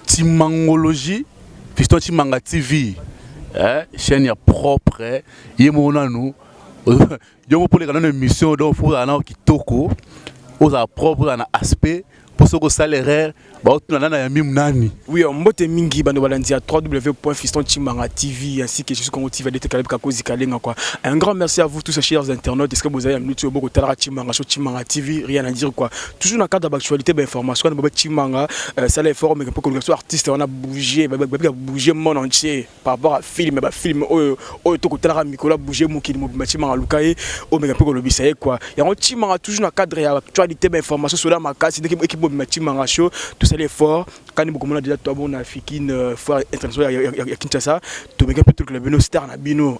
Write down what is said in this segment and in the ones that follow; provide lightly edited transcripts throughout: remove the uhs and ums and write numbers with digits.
Timangologie, Fiston Timanga TV, chaîne propre, yemona nous, yo pour les canaux émission donc faut aller au kitoko, aux propre dans aspect pour ce que salaire, bah tu n'en as jamais nani. Oui, on mbote mingi bando balandia www.fistontimanga TV ainsi que jusqu'au motif de Tekaleb Kakozi Kalenga quoi. Un grand merci à vous tous chers internautes. Est-ce que vous avez un minute beaucoup Tala Timanga sur Timanga TV, rien à dire quoi. Toujours dans le cadre d'actualité d'information, on Timanga ça les formes mais pour que artiste on a bougé, bougé mon entier par rapport à film to Tala Mikola bougé mon qui Timanga Lukae au mais pour le bisaye quoi. Et on Timanga toujours dans le cadre d'actualité d'information sur la makasi équipe Timanga show tout ça les forts quand nous commençons déjà toi bon africaine foire internationale ya Kinshasa to meka peut que le bino star na bino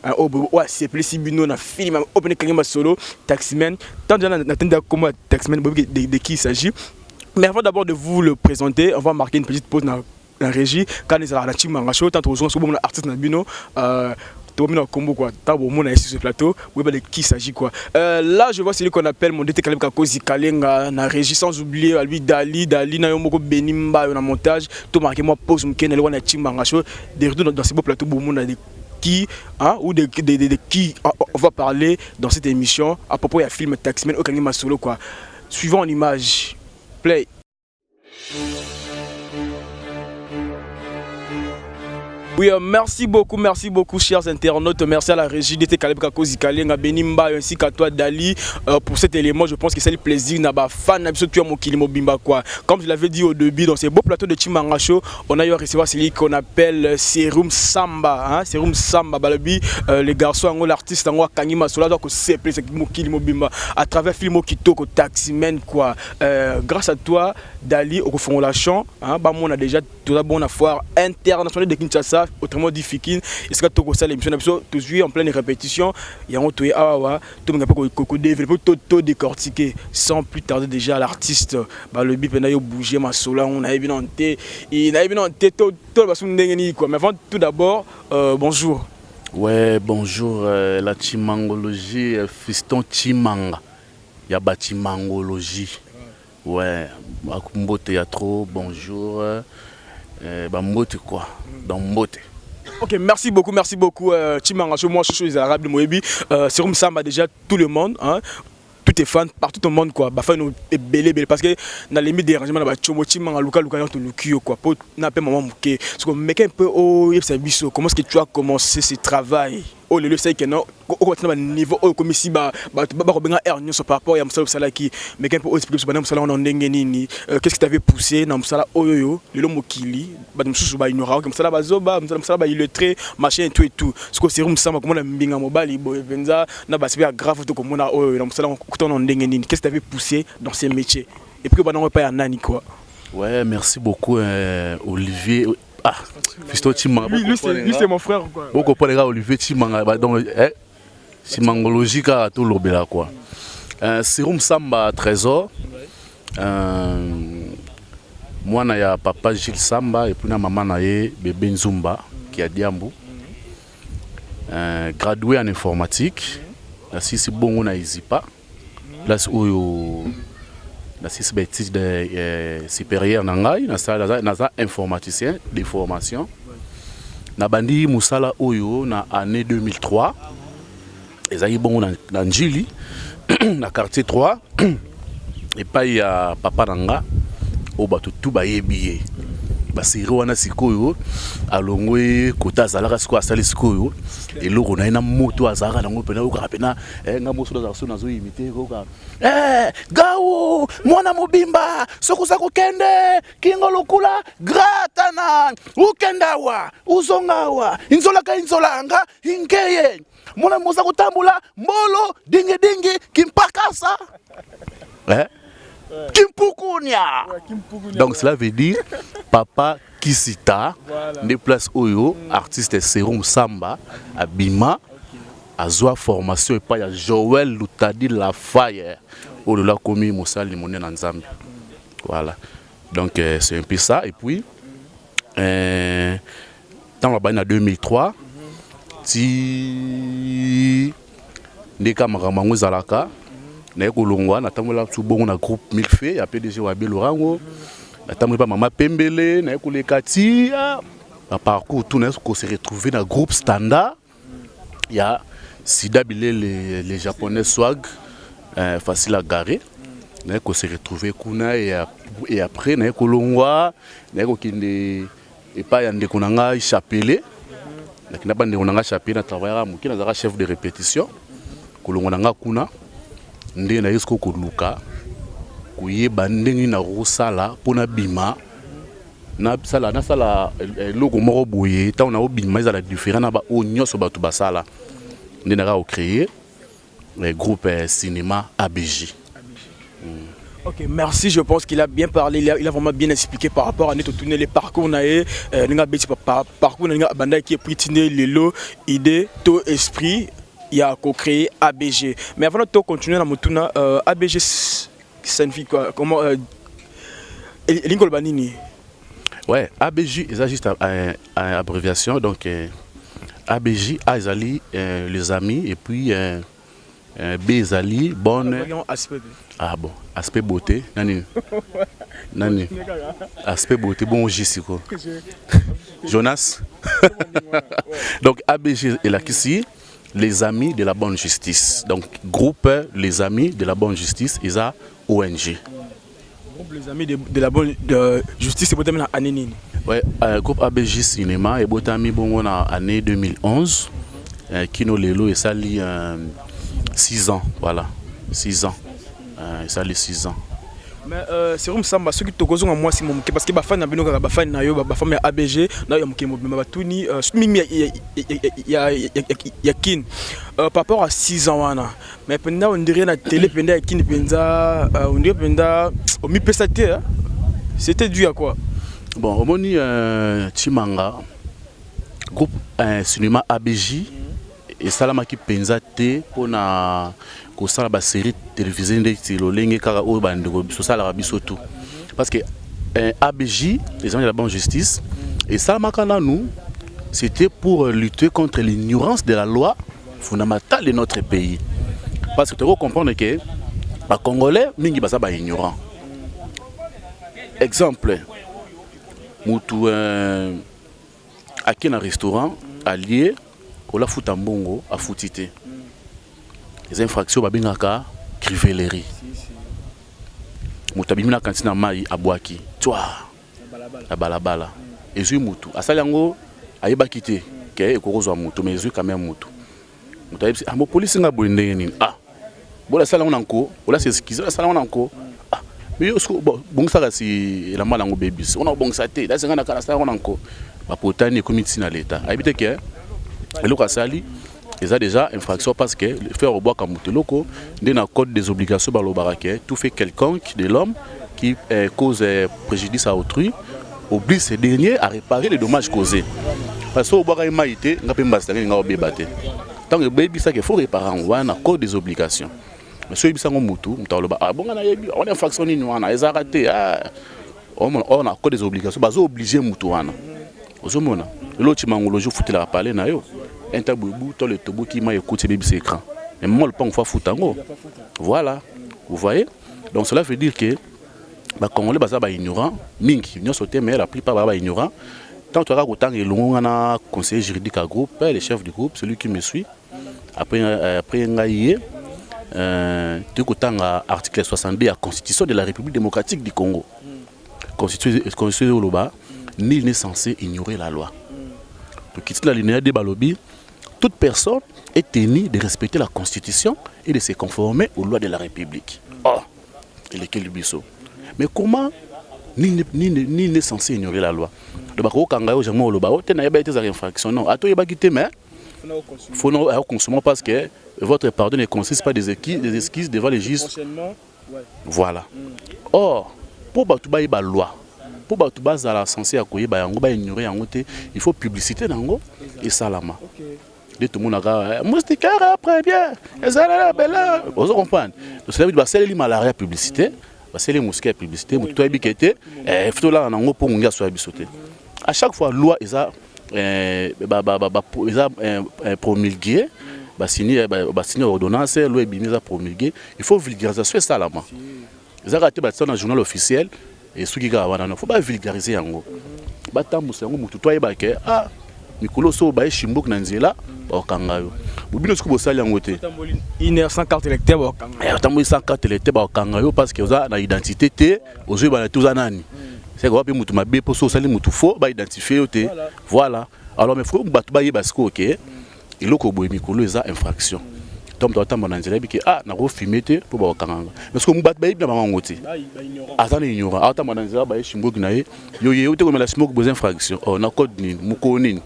ouais c'est plus bino na film open kangema solo taximan tant déjà n'attendez comment taximan de qui il s'agit mais avant d'abord de vous le présenter on va marquer une petite pause dans la régie quand ils sont la Timanga show tant aux gens bon artiste na bino Tomino combo quoi, tant bon monde ici sur ce plateau, oui de qui s'agit quoi. Là je vois celui qu'on appelle mon détective Kakozi Kalenga na régie sans oublier lui Dali na yomoko Benimba na montage, tout marqué moi pause mken le wana Timanga show, des retours dans ce beau plateau bon monde de qui ou de qui on va parler dans cette émission à propos du film Taximan au Kangima solo quoi. Suivant en image. Play. Oui, merci beaucoup chers internautes, merci à la régie de Tekaleb Kakozi Kalenga Benimba ainsi qu'à toi Dali pour cet élément. Je pense que c'est le plaisir n'a fan absolument mon kilimo bimba quoi. Comme je l'avais dit au début dans ces beaux plateaux de Timanga Show, on a eu à recevoir celui qu'on appelle Serum Samba, Serum Samba balabi les garçons l'artiste en Kangima Sola donc c'est plaisir mon kilimo bimba à travers film Kitoko Taximan quoi. Grâce à toi Dali au fondation bah on a déjà tout d'abord on a foire internationale de Kinshasa autrement dit Fikine est-ce que tu as l'émission toujours en pleine répétition il y a un tout tout le monde développer tout décortiquer sans plus tarder déjà l'artiste bah le bip n'a eu bougé ma sola on a évidemment tout quoi mais avant tout d'abord bonjour. Ouais bonjour la Timangologie Fiston Timanga il y a Batimangologie ouais Mbote ya trop bonjour Mbote quoi dans Mbote. Ok, merci beaucoup Timanga Show, moi je suis les arabes de Moebi, Serum Samba déjà tout le monde, tout est fan partout au monde quoi, bah fan est belé parce que dans les limite dérangement là bah Timanga Luka to Lukio quoi, pour n'a pas maman mouké, parce que mec un peu comment est-ce que tu as commencé ce travail? Oh le c'est que non au niveau comme si ba par rapport à Moussala Salaki mais qu'un peu expliquer sur Moussala on en nini qu'est-ce qui t'avait poussé dans Moussala oyoyo le mokili ba msusu ba inora comme ça ba Moussala ba illettré machin et tout ce que c'est Moussala comme on mbinga mobali bo venza na ba c'est grave tout comme on a oyo dans Moussala on nini qu'est-ce qui t'avait poussé dans ces métiers et puis ba non pas ya nani quoi. Ouais merci beaucoup Olivier. Ah, Fiston Timanga. Lui c'est mon frère quoi. Beaucoup pour les gars Olivier Timanga donc Timangologie à tout l'obéla quoi. Serum Samba Trésor. Moi na ya papa Gilles Samba et puis na maman na ye bébé Nzumba qui a Diambu. Gradué en informatique. La six bon na Izipa. Place où la six bêtises de supérieur nangai na ça informaticien de formation. Na bandi musala oyo na année 2003. Ezali bon na Njili na quartier 3 et pas il y a papa nanga au bato tout ba yebiye ba siri wana sikoyo alongwe kota zalaka siko asali sikoyo et loko na ina moto azaka nango pena uka pena nga moso za nazo imiter ko gawo mwana mobimba sokuza kokende kingo lokula gratana ukendawa uzongawa inzolanga inkeye mwana moza kutambula mbolo dingi kimpakasa kimpukunya. Donc cela veut dire papa Kisita des places oyo artiste Serum Samba Abima azwa formation et pas ya Joël Lutadi la Fire au la commis Moussa Limoné na Nzambe. Voilà. Donc c'est un peu ça et puis dans la bagne en 2003 si ndeka maramango zalaka na ekolongwa na tamola tu bongo na groupe Milfe ya PDG wa Belorango na tamola pa mama Pembele na ekoleka ti na parcours tout na ko se retrouver na groupe Standard ya Sida Bilé les japonais swag facile à garer na ko se retrouver kuna et après na ekolongwa na ekokinde et pas yande konanga chapelé na kina bande konanga chapelé na travailler mu kina zaka chef de répétition kolongwa nga kuna ndé na yesko koluka kuyeba ndenge na rosala pona bima na sala logo moko boye ta on a obima ils a la différent na ba onyoso batu basala ndé na ka créer le groupe cinéma ABJ. Ok, merci. Je pense qu'il a bien parlé, il a vraiment bien expliqué par rapport à notre tournée, les parcours naé, parcours naé qui est pris les lots, idées, taux, esprit, il y a co-créé ABG. Mais avant de continuer dans mon tournée, ABG signifie quoi? Comment Lingol Banini? Ouais, ABJ, c'est juste une abréviation. Donc ABJ, Azali, les amis, et puis B, Azali, bonne. Ah bon, aspect beauté, nani, nani, aspect beauté, bon Jessico. Jonas. Donc ABG est là ici, les amis de la bonne justice. Donc groupe les amis de la bonne justice, ils ont ONG. Groupe les amis de la bonne justice, c'est pour année. Ouais, groupe ABJ Cinéma et Botami bon en année 2011, Kino Lelo et ça lit 6 ans, voilà, 6 ans. Ça les 6 ans. Mais c'est vraiment ça, ceux qui te causent moi c'est mon parce que bafan na bino ka bafan na yo bafan ABG na yo mke mo batuni mimi ya kin par rapport à 6 ans wana mais pendant on dirait na télé pendant kin penza on dirait pendant au mi pesate c'était dû à quoi? Bon au moni Chimanga groupe cinéma ABJ et salama ki penza te pona ko sala ba série télévisée ndeti lolenge kaka o bandeko so sala ba biso tout parce que ABJ les amis de la bonne justice et salama kana nous c'était pour lutter contre l'ignorance de la loi fondamentale de notre pays parce que tu dois comprendre que les Congolais mingi basa ba ignorant exemple mutu à un restaurant allié la futa mbongo a futité les infractions babingaka crivellerie mutu abimina kantina mai abwaki twa la balabala ezui mutu asali yango ayebaki te ke ekozwa mutu mais ezui quand même mutu mutu ayebisi mo police nga boyendenge nini bola sala ngona nko bola s'excuser sala ngona nko mais bon ça si la malango bebis on a bon ça té là c'est ngana kana sala ngona nko ba potani comité na l'état ayebite ke et le Kassali, ils ont déjà infraction parce que le faire au bois comme Mouteloko, dans le code des obligations par le baraquet, tout fait quelconque de l'homme qui cause préjudice à autrui, oblige ces derniers à réparer les dommages causés. Parce que au bois il m'a été, on a pas m'astanger, on a obébaté. Tant que baby ça qu'il faut réparer, on a un code des obligations. Mais si on a un moutou, on a infraction ni on a ils ont raté, on a code des obligations, bah ils obligé moutou ana. Ozomona l'autre mangolojo foutu la parler na yo intabubu to le tobo qui m'a écouté bébé c'est écran mais moi le pas on fa foutango voilà vous voyez donc cela veut dire que ba congolais baza ba ignorant mingi nyo sauté mais la plupart ba ignorant tant tu as autant et longana conseiller juridique à groupe le chef du groupe celui qui me suit après ngaïe tu kotanga article 62 de la constitution de la République démocratique du Congo constitution de Oloba. Nul n'est censé ignorer la loi. Pour quitter la ligne de Balobi, toute personne est tenue de respecter la Constitution et de se conformer aux lois de la République. Oh, il est quel biseau. Mais comment nul n'est censé ignorer la loi? Le bako kanga au jamon loba, tu n'as pas été à infraction non. À toi il va quitter mais faut non consommer parce que votre pardon ne consiste pas des excuses devant les juges. Voilà. Or pour batouba il ba loi. Pour batouba za la censé akoyer ba yango ba ignorer yango te, il faut publicité nango et salama. De tout le monde a moustiquaire après bien. Et ça là belle. Vous comprenez? Donc ça veut dire c'est les malaria publicité, c'est les moustiquaires publicité, mais toi bikete faut là nango pour ngia so bisoté. À chaque fois loi ils a promulgué signer ordonnance loi ebimisa promulguer il faut vulgarisation ça là ma ezaka te ba dans journal officiel et soki ka wana faut pas vulgariser yango batambusa yango mutu to ayeba ke mikolo so ba shimbok na nzela ba kanga yo bobino soki bosali yango te 100 carte électeur ba kanga tambo 100 carte électeur ba kanga yo parce que oza na identité te ozo ba tout za nani c'est quoi pe mutu mabe po so sali mutu faux ba identifier yo te voilà alors mais faut batu ba yeba siko ke iloko boye mikolo eza infraction tom to tambo na nzela bi ke na ko filmer te po ba kanga parce que mu batu ba yeba na bango te azana ignorant tambo na nzela ba shimbok na ye yo ye te ko mela smoke besoin infraction na code ni muko nini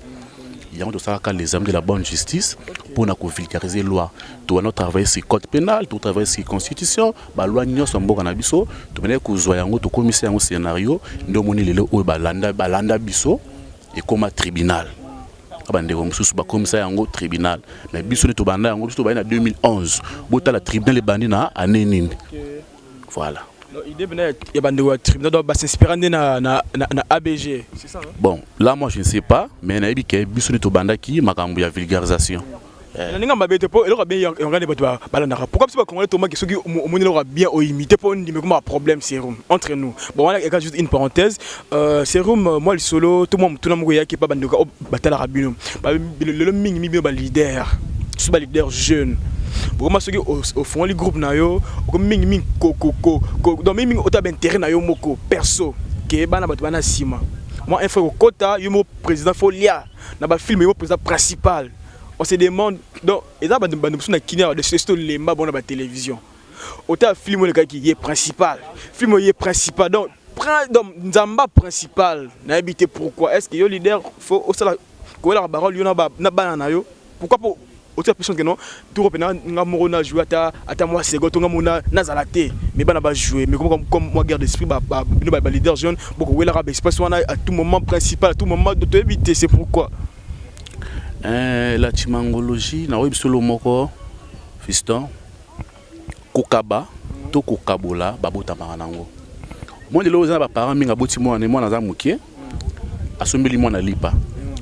il y a les hommes de la bonne justice pour vulgariser la loi. Tout notre travail sur le code pénal, tout travail sur la constitution, la loi n'y a pas de biso, tout mener que vous voyez tout commissaire un scénario, nous avons les lois balanda biso et comme un tribunal. Abande comme sous commissaire un tribunal. Mais biso de tout banda en 2011. Bota la tribunal les bandits na année. Voilà. L'idée il y a un tribunal doit s'inspirer na ABG, c'est ça? Bon, là moi je ne sais pas, mais na ebike biso de tout banda qui makambu ya vulgarisation. Pourquoi c'est pas qu'on Thomas qui aura bien imité pour un problème Serum entre nous. Bon voilà juste une parenthèse. Serum moi le solo tout le monde qui est pas bandoka batala rabino. Le mingi leader. C'est pas leader jeune. Vraiment ceux qui au fond les groupes na yo comme mingi donc mingi autant d'intérêt na yo moko perso que bana bana sima. Moi un frère Kota yo mo président Folia na ba film yo président principal. On se demande donc et ça na kina de ce les ma bon na télévision. Autant film le gars qui est principal. Film est principal donc prend donc Nzamba principal na habité pourquoi est-ce que yo leader faut au sala ko la parole yo na bana yo pourquoi pour autre personne que non tout repena nga morona jouer ata moi second nga mona nazalate mais bana ba jouer mais comme moi guerre d'esprit ba leader jeune beaucoup wela rabe espace wana à tout moment principal à tout moment de te éviter c'est pourquoi la timangologie na websolo moko fiston kokaba to kokabola babota manango moi de loza ba parents minga boti mwana mwana za mukie asombeli mwana lipa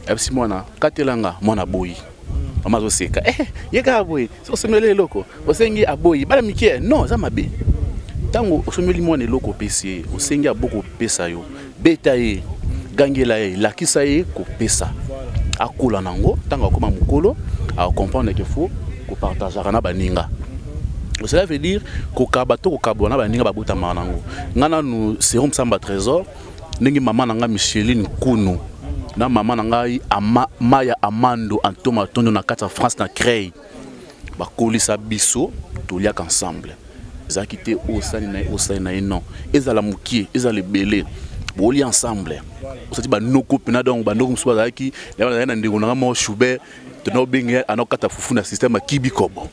fc mwana katelanga mwana boyi amazo seka yeka boyi so semele loko osengi aboyi bala mikie non za mabe tango osomeli mwana loko pesi osengi aboko pesa yo beta ye gangela ye lakisa ye ko pesa akula nango tango akoma mukolo a comprendre que faut ko partager na baninga. Cela veut dire ko kabato ko kabona baninga babota manango ngana nous Serum Samba Trésor ndenge mama nanga Micheline Kunu na mama nanga Maya Amando Antoma Tondo na kata France na Crey ba kolisa biso to liak ensemble za quitté au sani na non ezala mukie ezala belé boli ensemble on se dit ba noko pena donc ba noko so za ki na ndeko na mo Schubert no benga anokata fufu na système kibikobo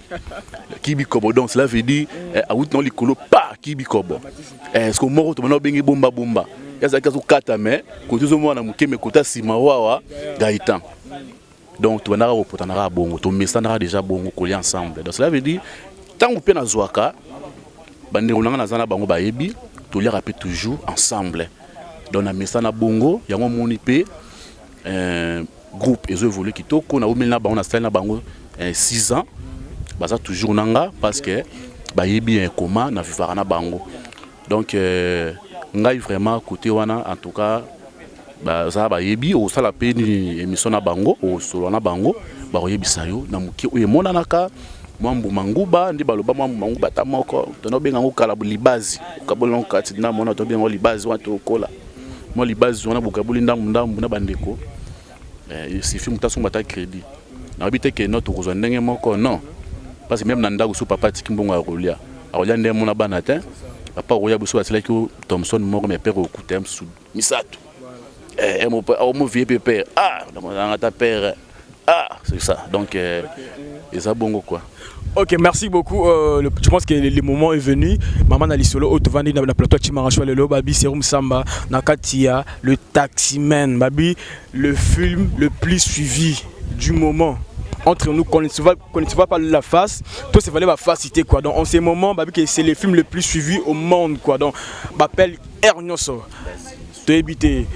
donc cela veut dire a out non likolo pa kibikobo est-ce que moko to no benga bomba yaza kazo kata mais ko tuzo mona mukeme kota sima wawa gaitan donc tu vas reporter bongo to mesana déjà bongo coller ensemble donc cela veut dire tant que na zwaka bandeko nanga nazana bango bayebi to les rappeler toujours ensemble donc na mesana bongo yango moni pe groupe ezo évoluer kitoko na omeli na bango na style na bango 6 ans baza toujours nanga parce que bayebi comment na vivara na bango donc ngai vraiment côté wana en tout cas baza bayebi o sala pe ni émission na bango o solo na bango ba oyebisa yo na muki o emona naka mwambu manguba ndi baloba mwambu manguba ta moko to no benga ngokala libazi kabolon kati na mona to benga libazi wa to kola mo libazi wana bokabuli ndambu na bandeko si film ta somba ta crédit na habite que notre kozwa ndenge moko non parce que même nanda ko papa tiki mbongo arolia ndenge mona banatin papa roya buso atela ki Thomson moko me père okutem sou misato mon vieux pépère dans ta père c'est ça donc et ça bongo quoi. Ok, merci beaucoup. Je pense que le moment est venu. Maman Nali Solo, Otovandi, na plateau Chimarachwa Lelo, Babi Serum Samba, Nakatia, le taximan, Babi, le film le plus suivi du moment. Entre nous, qu'on ne se voit pas la face, tout se valait ma facilité quoi. Donc en ce moment, Babi, c'est le film le plus suivi au monde quoi. Donc, m'appelle Ernyoso. Tu éviter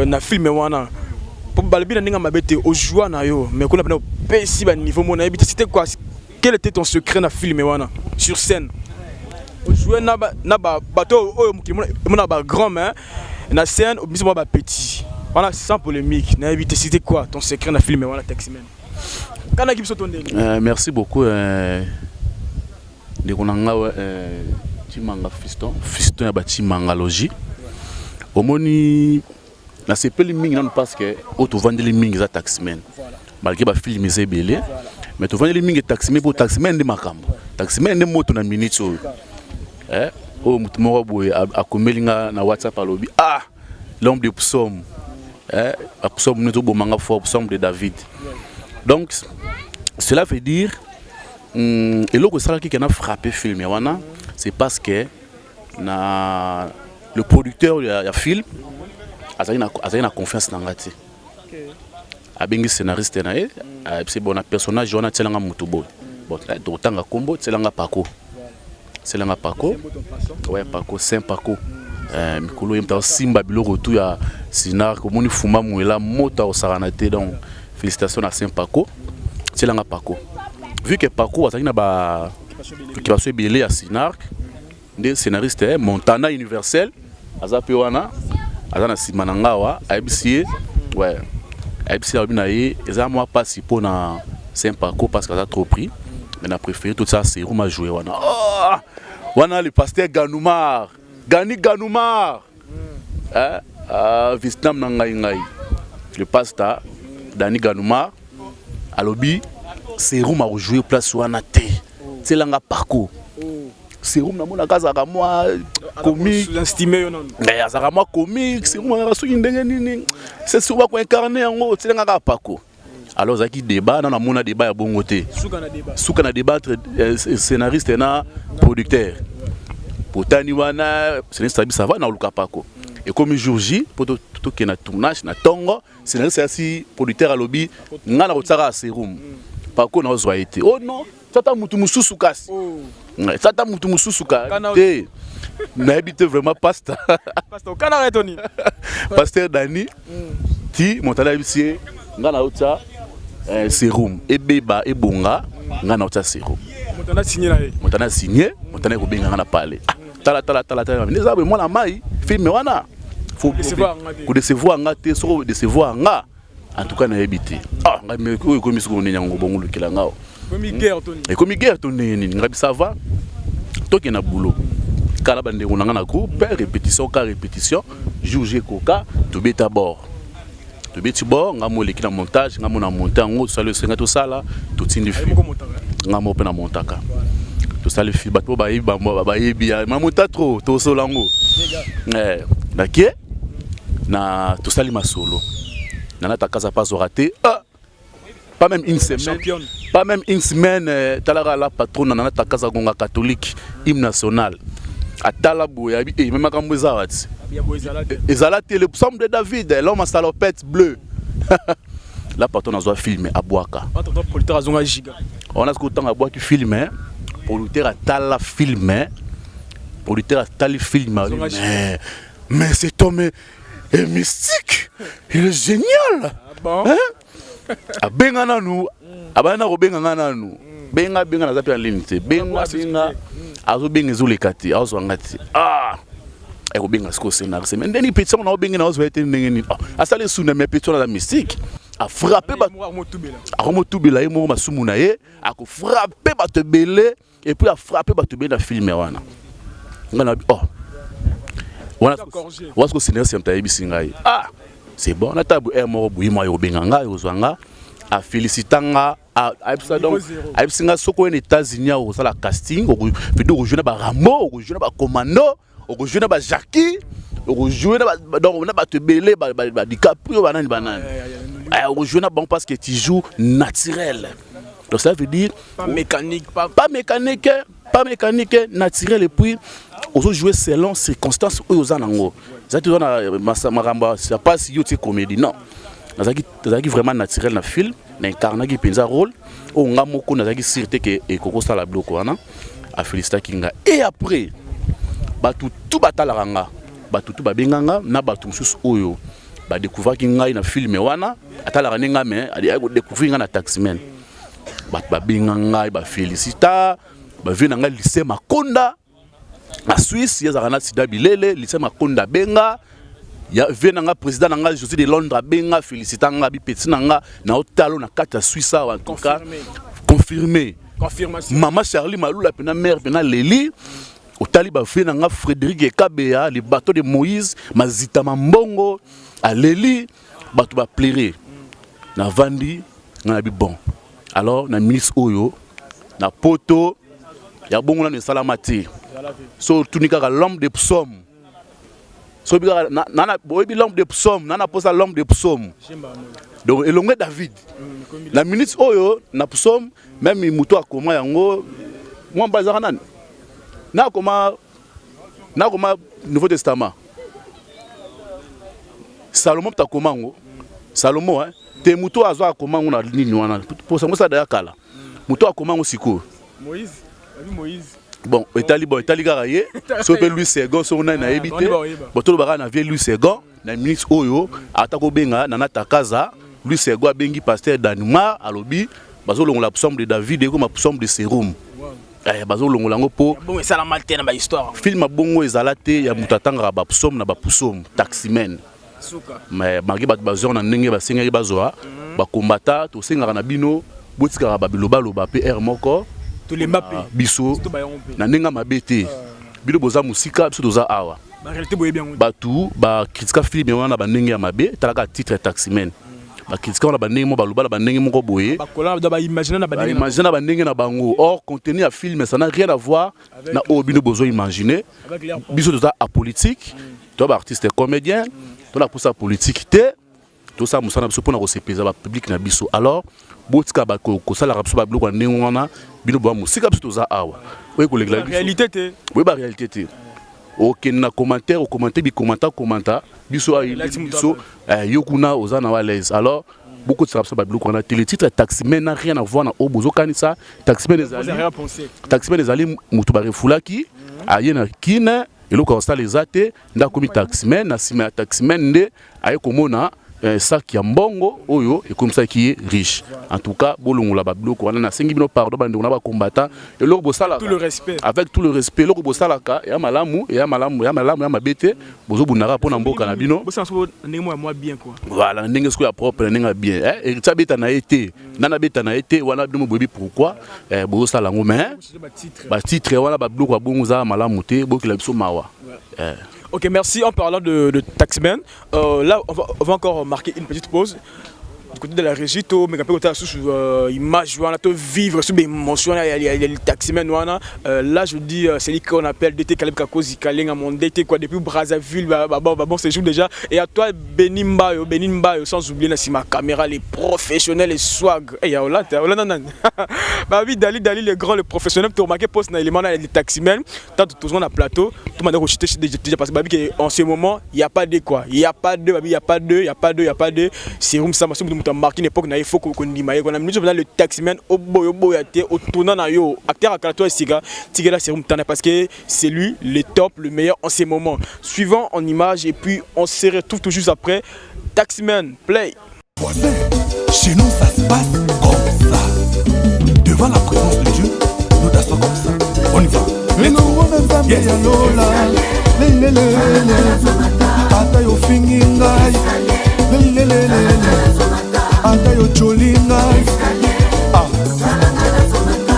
na film wana. Pour Balbi na ninga mabete au joie na yo, mais qu'on a pas niveau mon habité, c'était quoi? quel était ton secret na film wana sur scène? Jouer na bateau na ba grand mais na scène au mismo ba petit. Voilà, sans polémique. Na éviter c'était quoi ton secret na film wana Taximan? Kana ki biso tonde. Merci beaucoup de konanga Chimanga fiston ya ba Chimanga logi. Omoni na sepeli mingi nan parce que auto vandeli mingi za Taximan. Malgré ba film c'est belé. Mais tu vois les mingi taximen pour taximen de makambo. Taximen de moto na minute so. Oh mutumo boy akomelinga na WhatsApp alobi. Ah, l'homme de psaume. Psaume nous bomanga fort psaume de David. Donc cela veut dire et l'autre ça qui a frappé film wana, c'est parce que na le producteur de film a une confiance dans ngati. Abengi scénariste nae c'est bon personnage on a tselanga mutubo bon totanga kombo tselanga pako ouais pako saint pako mikolo yemta simba biloko tu ya sinar ko moni fuma muela mota osarana te donc félicitations à saint pako tselanga pako vu que pako azaki na ba occupation belé ya sinar nde scénariste Montana Universel azape wana azana simananga wa abc ouais ABC Albinaye, ils ont moi pas si pour na Saint-Paco parce qu'ils ont trop pris. Mais on a préféré tout ça, c'est où m'a joué. On a le pasteur Ganoumar, Ganoumar, Vietnam Nangaï, le pasteur Dani Ganoumar, à l'obi, c'est où m'a joué place où on a té, c'est l'anga Paco. C'est où na mona kaza moi comique l'estimé non mais azaka moi comique c'est où na suki ndenge nini c'est souvent ko incarner ngo tselenga ka pako alors zaki débat na mona débat ya bongo té suka na débattre scénariste na producteur potani wana scénariste ça va na luka pako et comme jour J pour tout que na tournage na tongo scénariste asi producteur a lobby ngana ko tsaka serum pako na ozwa été oh non tata mutu mususu kasi tata mutu mususu kasi na habite vraiment pasteur kana retoni pasteur Dani ti montana ibisier ngana ota serum ebeba ebonga ngana ota serum montana signé montana ko benga ngana pale tala neza mo la mai film wana faut décevoir ngate so décevoir nga en tout cas na habité ah ngame ko komi siko nyango bongo lukela ngao et comme guerre tourné ni ngabi ça va to ki na boulot kala bande on na groupe répétition ka répétition juger coca to beta bord to beti bord ngamo leki na montage ngamo na monter ngo ça le senga to sala to tindi film ngamo pe na montaka to sala film bato ba yebi ma monta trop to solango d'accord na to sali masolo nana ta casa pas raté pas même une semaine championne. Pas même une semaine talara la patronne nana ta casa gonga catholique hymne national atala boya et même quand vous avez ezalate le psaume de David l'homme à salopette bleu la patronne a zoa filmer à boaka producteur azonga giga on a ce temps à boire qui filmer producteur atala filmer producteur atali film mais cet homme est mystique il est génial bon hein abenga nanu abana ko benga nanu benga na zapi en ligne te benga azo benga zulekati azo ngati ko benga sko scénario mais ndeni petit on a benga na azo ete ndenge ni asale suna mais petit na la mystique a frappé ba aromotubela ye mo masumu na ye a ko frapper ba te belé et puis a frapper ba te belé na film wana ngana wana ko scénario c'est mtayebi singai c'est bon na tabu mo buima yo benganga yo zwanga a félicitanga a donc a singa soko aux États-Unis au sala casting au vidéo jouer na ba Rambo au jouer na ba Commando au jouer na ba Jackie au jouer na ba donc na ba te belé ba DiCaprio banani au jouer na bon parce que tu joues naturel donc ça veut dire pas mécanique pas mécanique naturel et puis aux jouer selon circonstances aux anango ça tu na maramba c'est pas si yote comédie non nazaki vraiment naturel na film na incarna ki penza rôle o ngamoko nazaki sûreté que ekoko sala bloko wana a féliciter kinga et après batu tout batalaranga batu tout babenganga na batu mususu oyo ba découvrir kinga na film wana atalara ninga mais ali découvrir nga na Taximan ba benga ngai ba félicita ba vina ngai lycée Makonda na Suisse ya zakana sida bilele lycée Makonda benga ya vina nga président nga José de Londres benga félicita nga bi petit nga na hôtel na kata Suisse en tout cas confirmé confirmation maman Charlie Malula pena mère pena Leli au taliba vina nga Frédéric Ekabea les bateaux de Moïse mazita mambongo à Leli bato ba plairer na vandi na bi bon alors na ministre oyo na poto ya bongo na salamati so tunika ka l'homme de psaume so bi na boyebi l'homme de psaume na posa l'homme de psaume donc elongwe David la ministre oyo na psaume même muto akoma yango moi bazaka nani na koma Nouveau Testament Salomon ta komango Salomon hein te muto azwa komango na nini wana pour ça mosa da kala muto akomango siko Moïse bon etali garaye so pe Louis II so na ebité bon to baka na vie Louis II na ministre oyo atako benga na takaza Louis II abengi pasteur Danima alobi bazo longola psaume de David et comme psaume de Sérum bazo longola ngo po bon ça la matin na ba histoire film bongo ezalate ya mutatanga ba psaume na ba psaume taximen mais malgré bat bazor na ndenge ba sengeli bazoa ba kombata to sengaka na bino botika ba biloba loba PR moko to les mapper biso na ndenge mabete bino boza musika biso toza awa ba réalité boye bien batu ba critique film wana ba ndenge ya mabe talaka titre taximen ba critique wana ba ndenge mo ba loba ba ndenge moko boye ba kola ba imaginer na ba ndenge na bango or contenu ya film ça n'a rien à voir na obino bozo imaginer biso toza apolitique to ba artiste comédien to la poussa politique té tout ça musana biso pona ko sepeza ba public na biso alors botika ba ko sala rapso ba biloko ndenge wana bino bo musika biso toza awa oui ko la réalité té oui ba réalité té OK na commentaire au commenter bi commenta biso a biso yokuna ozana wa l'aise alors beaucoup de ça ba biloko na télé titre taximen n'a rien à voir na obozo kanisa taximen des ali mutu ba refulaki ayena kina eloko osala ezate ndakomi taximen na sima ya taximen nde aye komona sac ya mbongo oyo ekomsaki riche en tout cas bolongola ba biloko wana na sengi bino pardon ba ndona ba combattant eloko bosala tout le respect avec tout le respect eloko bosala ka ya malamu ya mabete bozo bunaka pona mboka na bino bosala so ndenge moi bien quoi voilà ndenge sko ya propre ndenge bien et beta na été nana beta na été wana bino boyebi pourquoi bozo sala ngo mais ba titre wana ba biloko bongo za malamu te bokila biso mawa Ok, merci. En parlant de Taximen, là, on va encore marquer une petite pause. Du côté de la régie, mais quand on a sous image, on a vivre sous émotion, il y a le Taximen. Là, je dis, c'est lui qu'on appelle DT Caleb Kakozi Kalenga, mon DT quoi, depuis Brazzaville, bon séjour déjà. Et à toi, Benimba, sans oublier ma caméra, les professionnels, les swag. Et là, oui, Dali, le grand, le professionnel, tu as remarqué, poste dans l'élément, les Taximen, tant tout le monde à plateau, tout le monde a rejeté déjà parce que en ce moment, il n'y a pas de quoi, il n'y a pas de, c'est room ça, tu as marqué une époque, il faut qu'on dise, on a mis le taximan au boyate, au tournant, acteur à Kalato et Siga, Tigela c'est room parce que c'est lui le top, le meilleur en ces moments. Suivant en image et puis on se retrouve tout juste après. Taximan, play. Chez nous ça se passe comme ça. Devant la présence de Dieu, nous dansons comme ça. On y va. Anda yo cholinga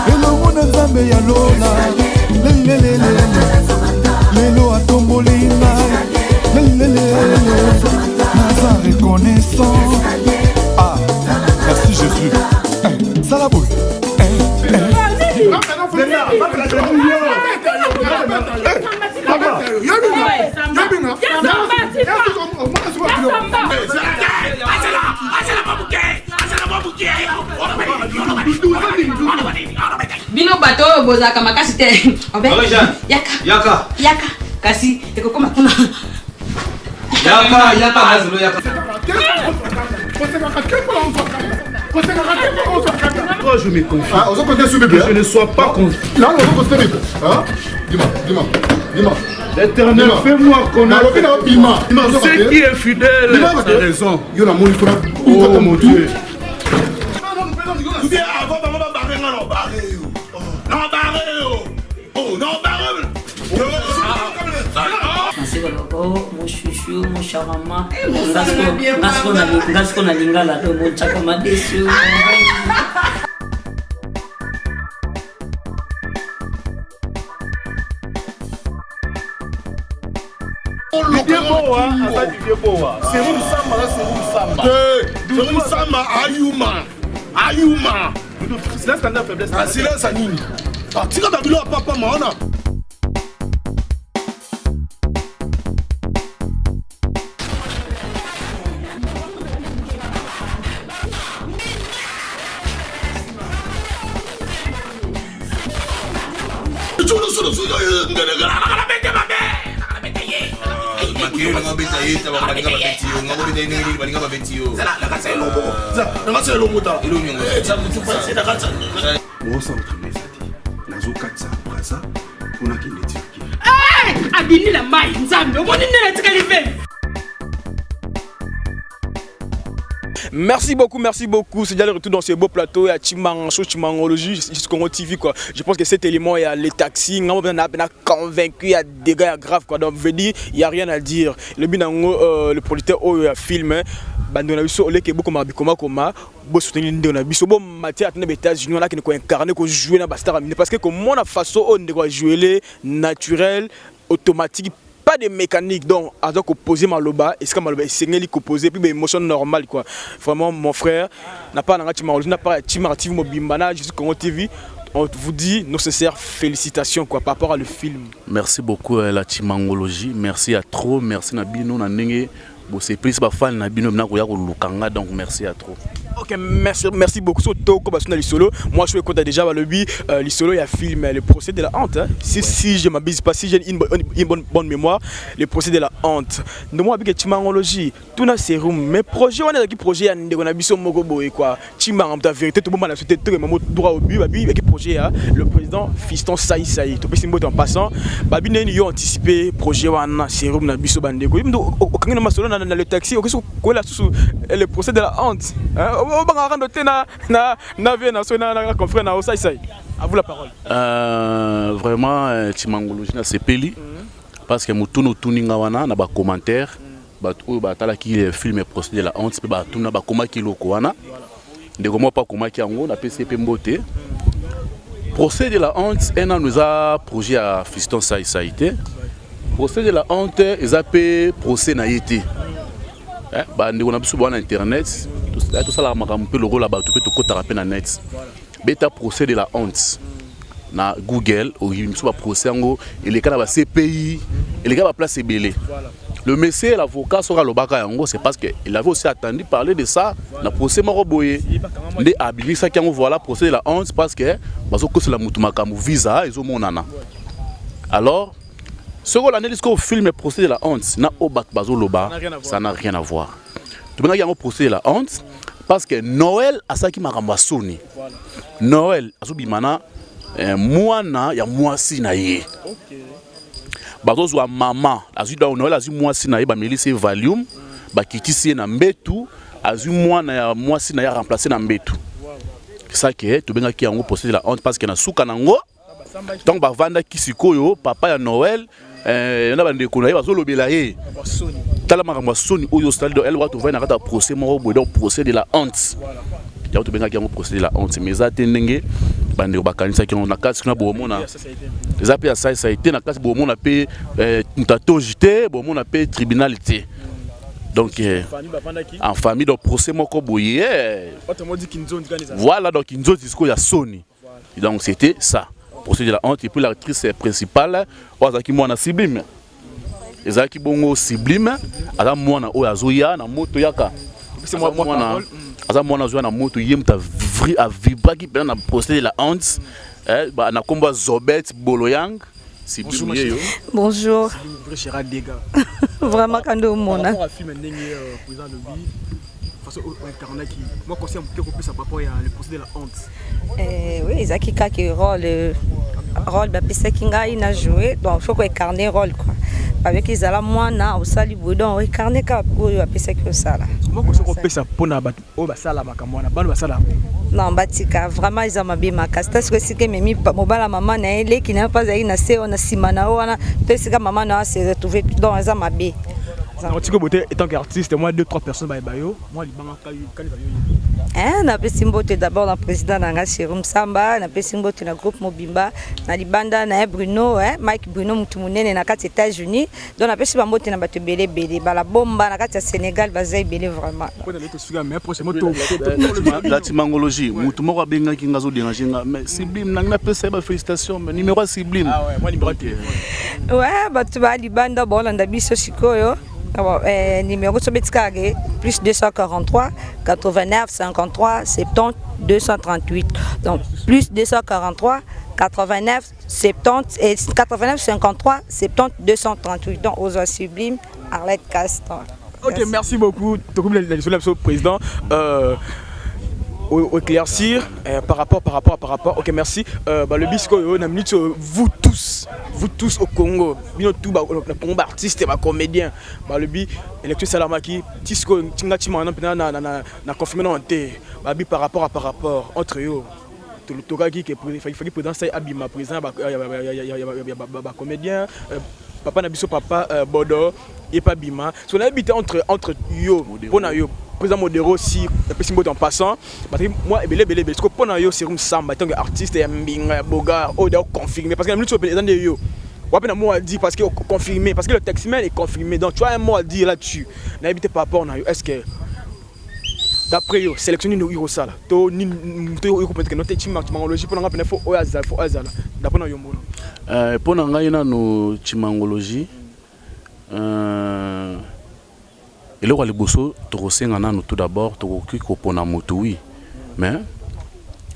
elongo na nzambe ya lola lelo atombolinga naza reconnaissant. Merci Jésus. Salaboy bino bato bozaka makasi te yaka kasi ekokoma kuna yaka mazulu yaka je me confie. Je ne sois pas confiant. Non, dis-moi. L'Éternel, fais-moi connaître ce qui est fidèle. Tu as raison. Oh mon Dieu. c'est mon chouchou, mon charama, gasco na lingala, mon chakama déçu. Ayuma. Silence à Nini. Tira ta bilo à papa Mahana. Merci beaucoup. C'est déjà le retour dans ce beau plateau. Il y a Chimangologie, jusqu'au Congo TV quoi. Je pense que cet élément, il y a les taxis, on a convaincu, il y a des dégâts graves quoi. Donc, veut dire, il n'y a rien à dire. Le binango, le producteur, il a filmé. Bando na biso oleke beaucoup mabikoma koma bo soutenir ndé na biso bo matière atene États-Unis on a qui ko incarner ko jouer na bastar parce que comme on a façon on doit jouer naturel automatique pas de mécanique donc à donc opposer maloba est-ce que maloba c'est ngeli opposer puis émotion normale quoi vraiment mon frère n'a pas na n'a pas Timartive mobimbana juste Congo TV. On vous dit nos sincères félicitations quoi par rapport à le film. Merci beaucoup la Chimangologie, merci à trop, merci na bino na ndenge. Bon, c'est plus pas fan na bino na ko ya ko lukanga donc merci à trop. Ok, merci beaucoup. Surtout comme on a l'Isolo, moi je suis content déjà le l'Isolo il a filmé le procès de la honte. Hein. Si je m'abuse pas, si j'ai une bonne mémoire, le procès de la honte. De moi avec Chimangologie, tout na sérum, mais projet on a qui projet on a biso moko boy quoi. Chimang ta vérité tout le monde a sauté tout même droit au but avec projet le président Fiston Saï tout petit mot en passant, babi né yo anticipé projet wana sérum na biso bandeko. Au kangena masolo na le taxi, au ko la sous le procès de la honte. À vous la parole. Vraiment, Chimangologie c'est peli parce que mutuno tuninga wana na ba commentaire batu batala ki film procès de la honte pe batu na ba koma ki loko wana ndeko mo pa koma ki yango na PCP mbote procès de la honte un nous a projet à Fiston Saïté procès de la honte ils appellent procès na yété ba ndeko na biso bana internet tout ça là makambo pe le rôle là ba to pe to kota rapena net beta procès de la honte na Google ou il me procès ngo il est kana ba CPI il est kana ba place belé le monsieur l'avocat sera lobaka yango c'est parce que il avait aussi attendu parler de ça na procès maro boyé ndé abilisa ki yango voilà procès de la honte parce que bazo ko la mutu makambo visa ezo monana alors ce qu'on analyse qu'au film procès de la honte na obat bazo loba ça n'a rien à voir. Tu peux dire procès de la honte parce que Noël a ça qui m'a ramassé. Noël a subimana moana ya moisi na ye. Bazo zo maman azu da Noël azu moisi na ye ba melisi volume ba kitisi na mbetu azu moana ya moisi na ya remplacer na mbetu. Ça que tu benga ki yango procès de la honte parce que na suka nango donc ba vanda kisikoyo papa ya Noël na bande ko na ye bazo lobela ye. Tala makambo soni oyo stade elle va trouver na kata procès moko boy donc procès de la honte ya to benga ki yango procès de la honte mais za tendenge bande ko bakanisa ki na kasi na bomona za pe ça a été na kasi bomona pe ntatojité bomona pe tribunalité donc en famille donc procès moko boy voilà donc inzo disco ya soni donc c'était ça procès de la honte et puis l'actrice principale ozaki mwana Sublime ezaki bongo Sublime aza mwana oyo azoya na moto yaka c'est moi aza mwana azoya na moto yemta a vibraki pena na procès de la honte ba na komba Zobet Boloyang Sublime yeyo bonjour vraiment quand on mona moi conseille un peu plus à propos le procès de la honte. Oui, Zaki Kaki rôle bapisa kinga ina joué donc faut qu'on incarner rôle quoi avec Izala Mwana au sali boudon et carnet cap oyo apesa ki osala. Comment ko soko pesa pona ba o ba sala makamwana bano ba sala. Non batika vraiment ils ont mabé makasi parce que c'est que memi mobala maman na ele qui n'a pas eu na se on a simana wana parce que maman na se retrouver dans les mabé. En tout cas, beauté étant qu'artiste, moi 2-3 personnes bayo, moi li banga quand na pesimbote d'abord na président nanga Serum Samba, na pesimbote na groupe Mobimba, na libanda na Bruno, Mike Bruno mutu munene na kati États-Unis, donc na pesimbote na bato belé bala bomba na kati Sénégal bazai belé vraiment. La timangologie, mutu moko benga ki ngazo déranger nga, mais Sublime nanga na pesa ba félicitations, mais numéro Sublime. Ah ouais, moi numéro. Ouais, bato ba libanda bon na biso sikoyo. Numéro Sobetkage plus 243 89 53 70 238 donc plus 243 89 70 et 89 53 70 238 donc aux Sublime Arlette Castan. Ok, merci beaucoup. Le président éclaircir par rapport. Ok, merci. Le bisco on a minute vous tous au Congo, bino tout ba artiste ba comédien. Le bi électro salamaki tisco tingati na confirmer non té. Bi par rapport entre eux. Tout le togaki que il fallait président ça abima président ba comédien papa na biso papa Bodo et pas bima. So on habité entre yo pona yo président Modero si la personne en passant parce que moi belé parce que pona yo Serum Samba tant que artiste mbinga boga o doit confirmer parce que la minute président de yo wapena mot à dire parce que confirmé parce que le textman est confirmé donc tu as un mot à dire là-dessus na habité par rapport na yo est-ce que d'après yo sélectionner no irosala to ni to yo peut-être que notre timangologie pour nga pena fo azala d'après na yo mbono pona ngai na no timangologie eloko liboso tokosenga nanu tout d'abord tokoki kopona motu wi mais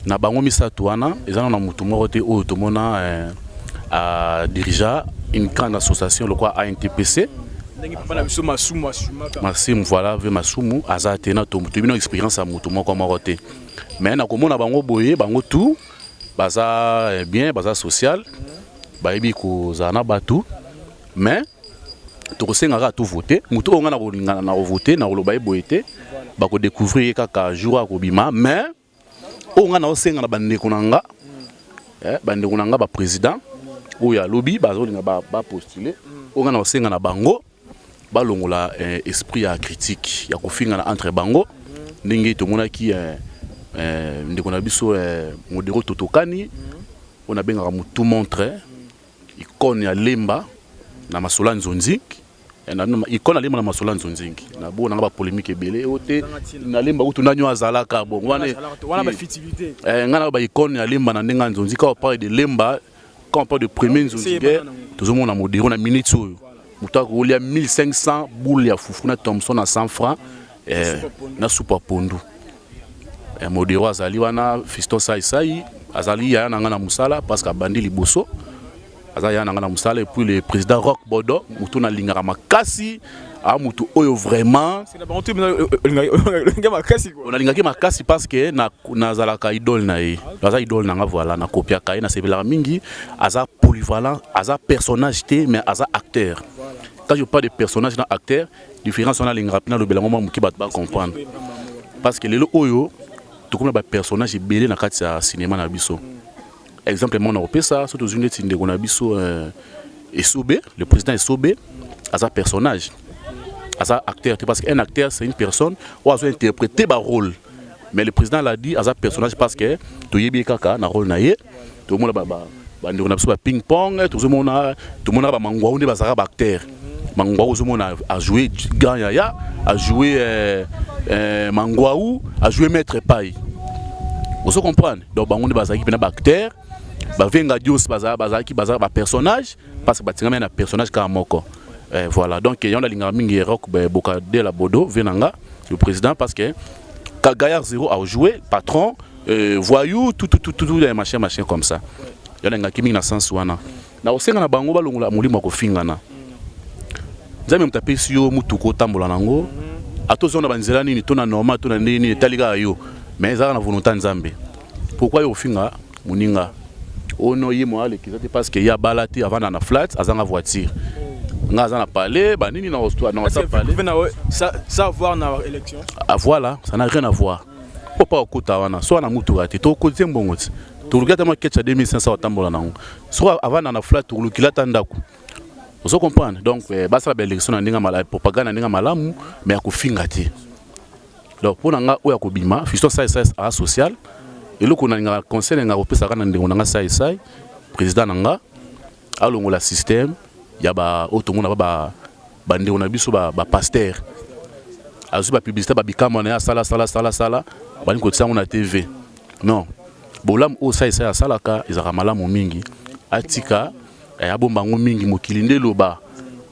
na bango misato wana eza na motu moko te oyo tomona a dirija une grande association le quoi ANTPC Masimu voilà ve masumu aza te na to bino expérience a motu moko te mais na komona bango boye bango tout baza bien baza social bayebi kozala na batu mais tokosenga tout voter muto nga na kolinga na voter na koloba eboyete bako découvrir kaka jour akobima mais o nga na osenga na bandeko nanga bandeko nanga ba président oya lobby bazolinga ba postuler o nga na osenga na bango balongola esprit ya critique ya kofinga na entre bango ndenge to mona ki ndeko na biso Modero totokani on a benga mutu montre icône ya lemba na masola nzonzingi icône lemba na masola nzonzingi na bo na ba polémique ebele ote na lemba utu nanyo azalaka bon wana ba fitivité ngana ba icône ya lemba na ndenga nzonzingi quand on parle de lemba quand on parle de premier nzonzingi toujours na Modero na minute oyo muta ko lia 1500 boules ya fufu na Thompson na 100 francs na soupe pondu Modero azali wana Fiston Sai azali ya na ngana musala parce que bandi liboso azaya na ngana musala et puis le président Rock Bodo mutu na lingara makasi a mutu oyo vraiment on a lingaki makasi parce que na zalaka idole na ye aza idole na nga voilà na kopia kai na sebela mingi aza polyvalent aza personnage té mais aza acteur quand je parle de personnage na acteur différence on a lingara pina lo belango muki bat ba comprendre parce que lelo oyo to comme ba personnage belé na kati ya cinéma na biso. Exemple, mon opéra, surtout une étude de Gonabiso Esobe, le président Esobe, as un personnage, as un acteur, parce qu'un acteur c'est une personne où a interprété un rôle. Mais le président l'a dit as un personnage parce que tu y es bien kaka na rôle naie, tout le monde a ping pong, tout le monde a mangwaou ne bazara acteur. Mangwaou tout le monde a joué Ganyaya, a joué Mangwaou, a joué Maître Paille. Vous comprenez? Donc bango ne bazaki pena acteur. Venga Dios bazaki ba personnage parce que batinga na personnage ka moko voilà donc y a la linga mingi rock boka de la Bodo venanga le président parce que Gaillard Zéro a joué patron voyou tout les machin comme ça y a la linga kimi na sens wana na osenga na bango balongola mulimo ko fingana nzambe mtape sio mutuko tambola nango atozona banzela nini to na normal to na nini taliga yo mais ça na volonté nzambe pourquoi yo finga muninga ono yimo ale kizate parce que ya balati avant na flat azanga voiture nga za na parler ba nini na ça parler ça avoir na élection voilà ça n'a rien à voir faut pas okuta wana so na mutu rate to kote mbongo ti to lukata ma ketcha 2500 tambola nango so avant na flat to lukila tandako vous comprenez donc basa la élection ndinga mala propagande ndinga malamu mais akufinga ti donc pour nga oya ko bima fiston ça a social et loko na nga conseil nga opesa kana ndingo nga ça président nga alongola système ya ba otomona ba ndingo na biso ba pasteur azu ba publicité ba bikama na sala bani ko tsango na TV non bolam o ça salaka ezaka malamu mingi atika ya bombango mingi mokili ndeloba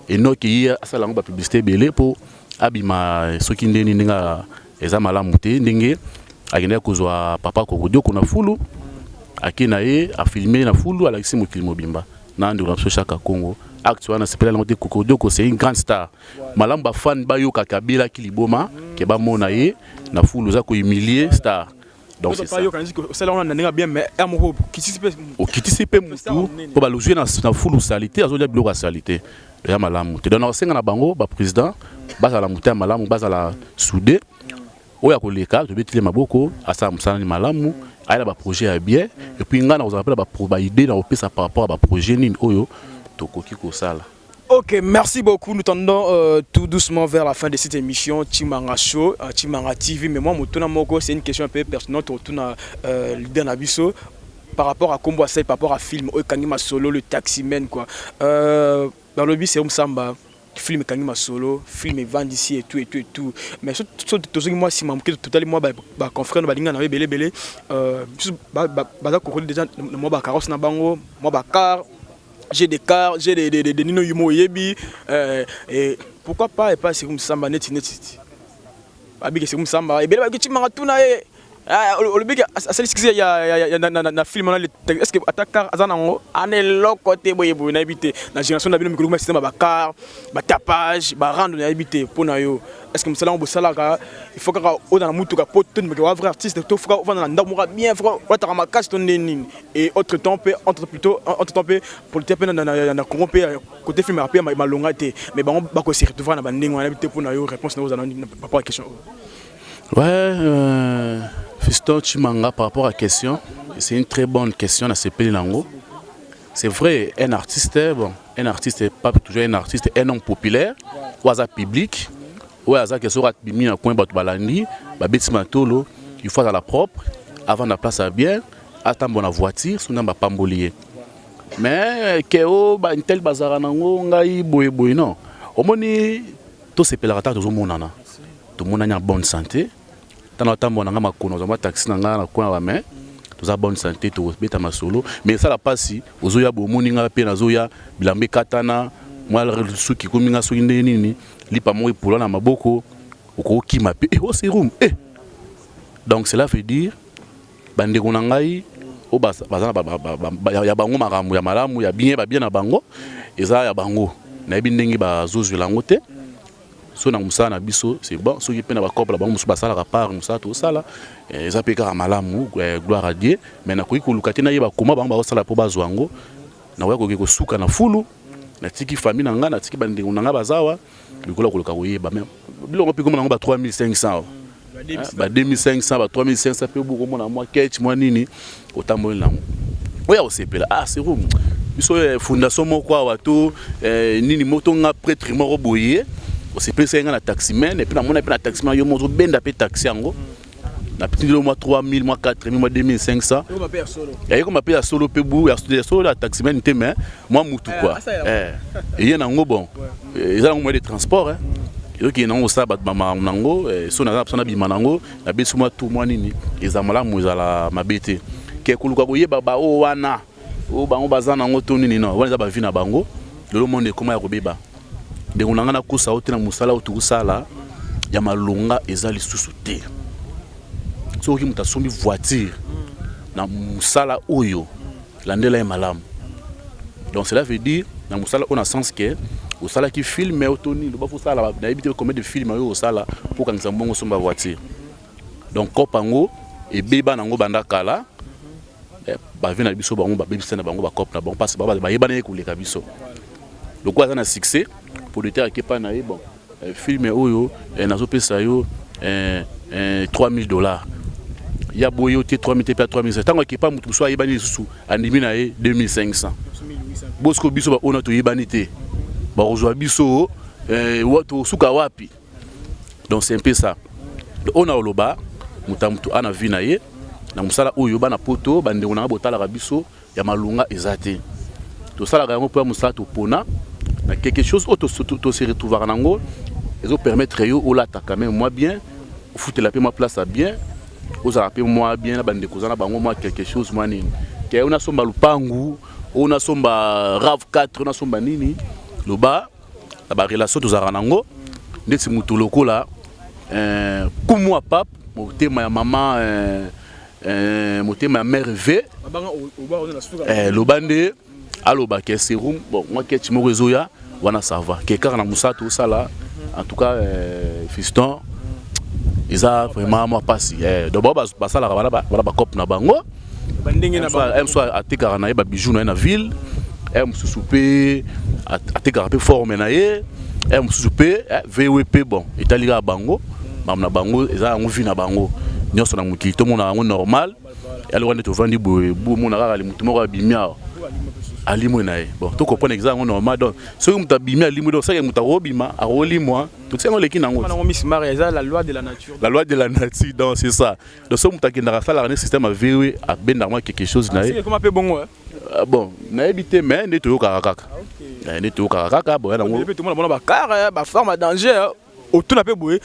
enoki ya asala ngo ba publicité belé po abima soki ndeni ndinga eza malamu te ndenge akenda kozwa papa kokodio kuna fulu akina ye a filmer na fulu alakisi mokili mobimba na ndo na chaque Congo actuellement c'est la kokodio ko c'est une grande star malamu ba fan ba yo kakabila kiliboma ke ba mona ye na fulu za ko humilier star. Donc c'est ça. Bien mais amour qui participe mutu pour baloger na fulu salité azolia biloko salité ya malamu te dona osenga na bango ba président bazala mutu malamu bazala soudé oya koleka to betile maboko asa musana ni malamu ayala ba projet ya bien et puis ngana on appelle ba idée na opesa par rapport à ba projet nini oyo to koki ko sala. Ok, merci beaucoup. Nous tendons tout doucement vers la fin de cette émission Chimanga Show, Chimanga TV. Mais moi, c'est une question un peu personnelle. Leader Nabiso par rapport à Combo Asai, par rapport à film, Kanima Solo, le Taximan quoi. Dans le but c'est Samba. Film Kanima Solo, film vendu ici et tout. Mais surtout moi si manqué totalement bah confrère balinga na belé déjà moi ba carrosse na bango, moi ba car j'ai des cars, j'ai des Nino Yumo Yebi, et pourquoi pas, et pas c'est comme Samba net. Abi c'est comme Samba, et bien, tu m'as tout naé. Le big, c'est ce qu'il y a na film, est-ce que attaquer Azanango, on est là côté boyebo, n'habité. La génération d'habiter, mais c'est ma car, ma tapage, ma rendre n'habité pour nayo. Est-ce que on bossala il faut qu'on dans la moutou capote mais qu'on vrai artiste il faut qu'on dans la bien faut on ta macasse ton nini et autre temps entre pour le taper dans corromper côté film après ma longate mais bon ba ko se retrouver na banding on habité pour na yo réponse na par rapport à question. Ouais Fiston Chimanga par rapport à la question, c'est une très bonne question à ce pays lango. C'est vrai un artiste est pas toujours un artiste un homme populaire ou à public. Ouais, à ça que sur bimi na coin batu balandi, ba betima tolo, il faut à la propre avant la place à bien, attendre la voiture, sous ba pambolier. Mais que o ba intel bazara nango ngai boy non. Omoni to se pelarata to monana. To monana en bonne santé. Tana tambo na ngama kono za taxi na ngana coin ba main. To za bonne santé to beta masolo, mais ça la passe ozoya bo moninga pe na zoya bilambe katana. Moi le suki kominga so inde nini lipa moi pour na maboko okoki mape o serum donc cela veut dire bande konangai o bazana ya bango makambo ya malamu ya bien ba bien na bango eza ya bango na bindingi ba zozu lango te so na musana biso c'est bon so ki pena ba couple bango musu basala ka part musa to sala eza pe ka malamu gloire à Dieu mais na koki kolukate na yeba koma bango ba sala po bazwango na wa koki ko suka na fulu na tiki famille na nga na tiki bande nga bazawa bikola koloka koyeba même bilongo pe komona ngo ba 3500 ba 2500 ba 3500 pe buko mona moi ketch moi nini otamboli nango oya osepela c'est bon biso fondation moko wa to nini moto nga prêtre moko boye osepela nga na taximan et puis na mona pe na taximan yo moto benda pe taxi yango na petit le mois 3000 mois 4000 mois 2500 et comme appelle solo pe bou ya solo la taximan te mais moi mutu quoi et y a nango bon ils ont un moyen de transport donc il y a nango ça bat mama nango so na bima nango na besu moi tout moi nini ezamala muzala mabete ke kuluka koyeba ba o wana o bango bazana nango to nini non wana ba vi na bango le monde comment ya kobeba de onanga na kusa ote na musala otukusala ya malonga ezali susu te. So qui muta sombi voiture na musala oyo landela e malam. Donc cela veut dire na musala on a sens que au sala qui filme autoni le ba faut sala na éviter combien de films au sala pour quand ça mbongo somba voiture. Donc kopango e beba nango banda kala ba vina biso bango ba bebisa na bango ba cop na bango passe ba yeba na ekuleka biso. le quoi a succès producteur qui pas naïe bon film oyo nazo pesa yo $3,000 il y a boyo te 3,000 te 3,000 tant que pas mutu so ayebani susu andimi na ye 2,500 bosko biso ba ona to yebani te ba ozwa biso wato suka wapi donc c'est un peu ça on a oloba mutu ana vi na ye na musala oyo bana poto bande ona botala biso ya malunga ezate to sala ga ngo pour musala to pona na quelque chose auto se retrouver nango ils ont permettre yo olata quand même moi bien foutre la paix ma place à bien aux rappels moi bien la bande kozana bango moi quelque chose moi nini ke on a somba lupangu on a somba rav 4 on a somba nini loba la relation to za nango ndeti mutu lokola kumwa pap motema ya mama motema ya mère v lobande aloba ke serum bon moi ke timoko ezoya wana ça va quelqu'un na musato sala en tout cas fiston ils a vraiment moi passé d'abord basala ba cop na bango bandenge na ba soit atekara na ba bijou na ville souper atekara pe forme na ye souper VWP bon italika bango mam na bango eza ngo vi na bango nyoso na mukili to mona ngo normal elle wana to vandi bo mona kaka le mutu moko abimia alimo nae bon to comprendre exactement normal donc ce que mutu abimia alimo donc ça que mutu robima a rolimo tout ça ngoleki nango la loi de la nature donc c'est ça donc ce mutu qui na sala le système a VW a ben normalement quelque chose nae c'est comment pe bongo bon na ebité mais ne to kaka ne to kaka bon na ngo tout le monde ba car ba forme danger autour na pe boye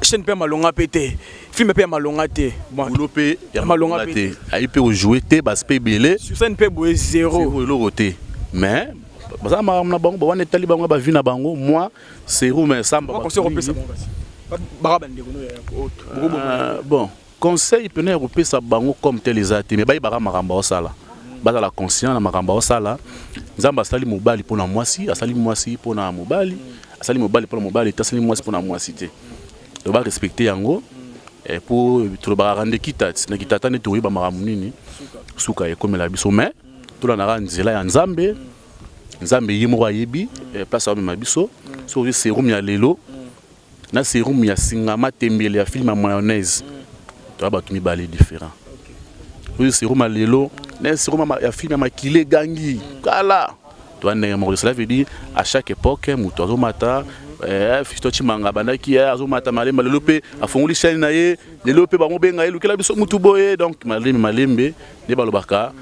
chaîne pe malonga pété film pe malonga té bon lopé ya malonga té ai pe jouer té bas pe belé sur scène pe boye 0 lo té mais ça ma na bango ba wana tali bango ba vi na bango moi zéro mais ça ba conseil repé ça ba bande bon conseil peut na repé ça bango comme tel les até mais ba ba makamba osala ba la conscient na makamba osala nzamba sali mobali pona mwasi asali mwasi pona mobali asali mobali pona mobali tasali mwasi pona mwasi té to ba respecter yango et pour to ba rendre kitati na kitata ne to ba maramunini suka e komela biso mais to la na nzela ya nzambe nzambe yimo ayebi place au mabiso so serum ya lelo na serum ya singama tembele ya film ya mayonnaise to ba tumi balé différent oui serum ya lelo na serum ya film ya makile gangi kala to ane mo cela veut dire à chaque époque muto azomata Fisto Chimanga bandaki azomata malemba lelo pe afongoli chaîne na ye lelo pe bango benga elukela biso mutu boye donc malembe ne balobaka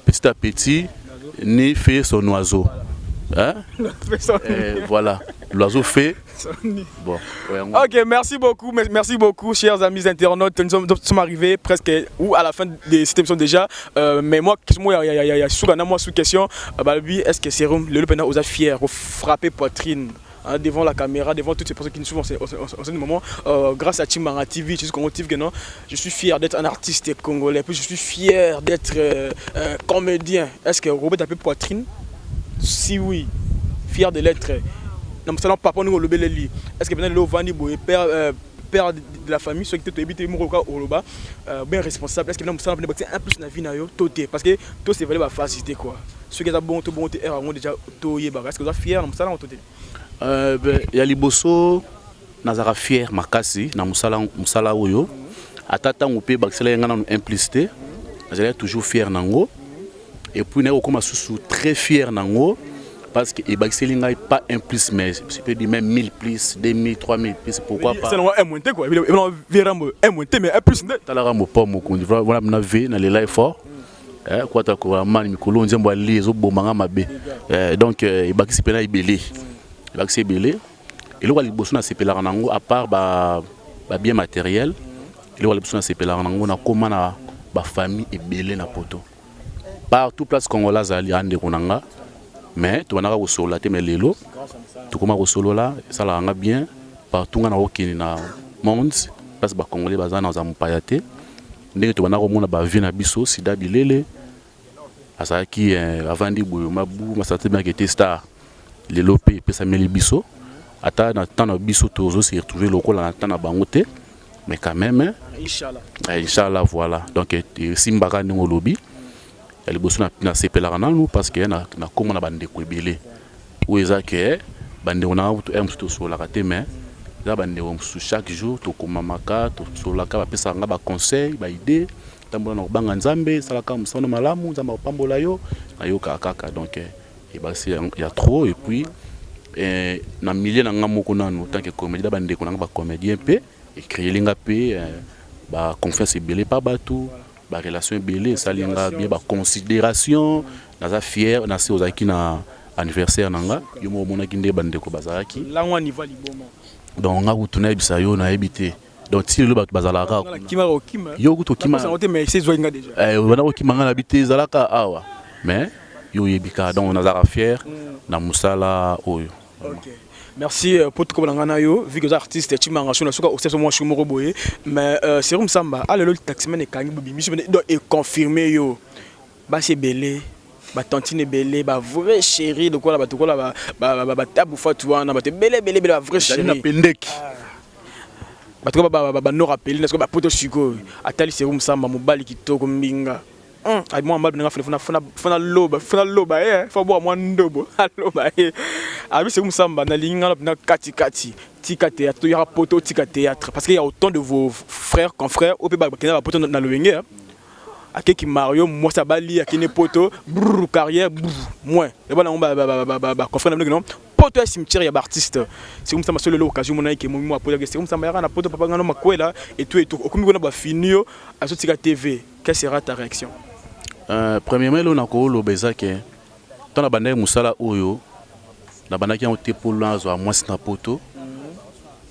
petit à petit ni fait son oiseau hein voilà l'oiseau fait bon ok merci beaucoup chers amis internautes nous sommes arrivés presque ou à la fin de cette émission déjà mais moi il y a sous question est-ce que Serum le pena osa fier au frapper poitrine devant la caméra, devant toutes ces personnes qui nous suivent en ce moment, grâce à Chimanga TV, je suis fier d'être un artiste congolais, puis je suis fier d'être comédien. Est-ce que Robert a peu poitrine? Si oui, fier de l'être. Papa nous le belli. Est-ce que le Vandi père de la famille, ceux qui te habitent bien responsable, est-ce que nous sommes un plus na vie na yo toté parce que tout c'est valable facilité quoi. Ceux qui ont bon déjà toyé est-ce que vous êtes fier nous sommes toté? Ya liboso nazara fier makasi na musala oyo atata ngope bakisela yanga na implicité nazala toujours fier nango et puis na okoma susu très fier nango parce que e bakiseli ngai pas un plus mais je peux dire même 1000 plus 2000 3000 plus pourquoi pas c'est un monté quoi il verra un monté mais un plus tala rambo pas mokundi voilà na ve na lela fort quoi ta ko mani mikolo nzembo ali ezobomanga mabe donc e bakisi pena ibele l'accès belé et le roi liboso na sepela nango à part ba bien matériel le roi liboso na sepela nango na comment na ba famille et belé na poto partout place congolaise ali ande konanga mais to banaka ko solo te mais lelo to koma ko solo là ça la nga bien partout na okini na monde place ba congolais bazana za mpayate ndenge to banaka mona ba vie na biso sida bilele asaki avandi boyo mabu masate bien que était star les lopé pesa meli biso ata na tana biso tozo se retrouver lokola na tana bangote mais quand même inchallah voilà donc simbaka ningo lobi elle bosso na sepela kana nous parce que na comme na bande ko belé où ils que bande on a tout sur la raté mais là bande on chaque jour to komamaka to sur la ka ba pesa nga ba conseil ba idée tambola na banga nzambe salaka musano malamu nzamba pambola yo ayo kaka donc et bah c'est il y a trop et puis na milieu na nga moko nanu tant que comédien bande ko nga ba comédien pe et créer linga pe ba confiance belé pas batou ba relation belé ça linga bien ba considération naza fier na se ozaki na anniversaire nanga yo mo mona kinde bande ko bazaki langwa niveau liboma donc nga kutuna ebisa yo na ebité donc si le bat bazalaka yo kuto kima ça noté mais c'est zoinga déjà wana ko kima nga na bité zalaka awa mais yo yebika donc nazara fier na musala oyo. OK. Merci pour tout comme yo vu que les artistes Chimanga Show na soka au moi Shumoro boye mais Serum Samba allez le taximan et kangi bibi et confirmé yo ba c'est belé ba tantine belé ba vrai chéri de quoi la ba to la ba tabu fatouana ba te belé ba vrai chéri na pendeki ba to ba no rappeli na soka ba poto chiko atali Serum Samba mobali kitoko mbinga ay moi mbali nga fona loba faut boire moi ndobo loba abi Serum Samba na linga na kati tika théâtre il y a poto tika théâtre parce qu'il y a autant de vos frères confrères au ba kena ba poto na lobenge akeki Mario moi ça bali akene poto carrière moins et voilà on ba confrère na non poto ya cimetière ya artiste Serum Samba seule l'occasion mona ke mo apola que Serum Samba na poto papa ngano makwela et tout okomi kona ba finio aso tika TV. Quelle sera ta réaction? Premièrement, on a ko lobeza ke tona bande musala oyo na banda ki on te pour la zo moi na poto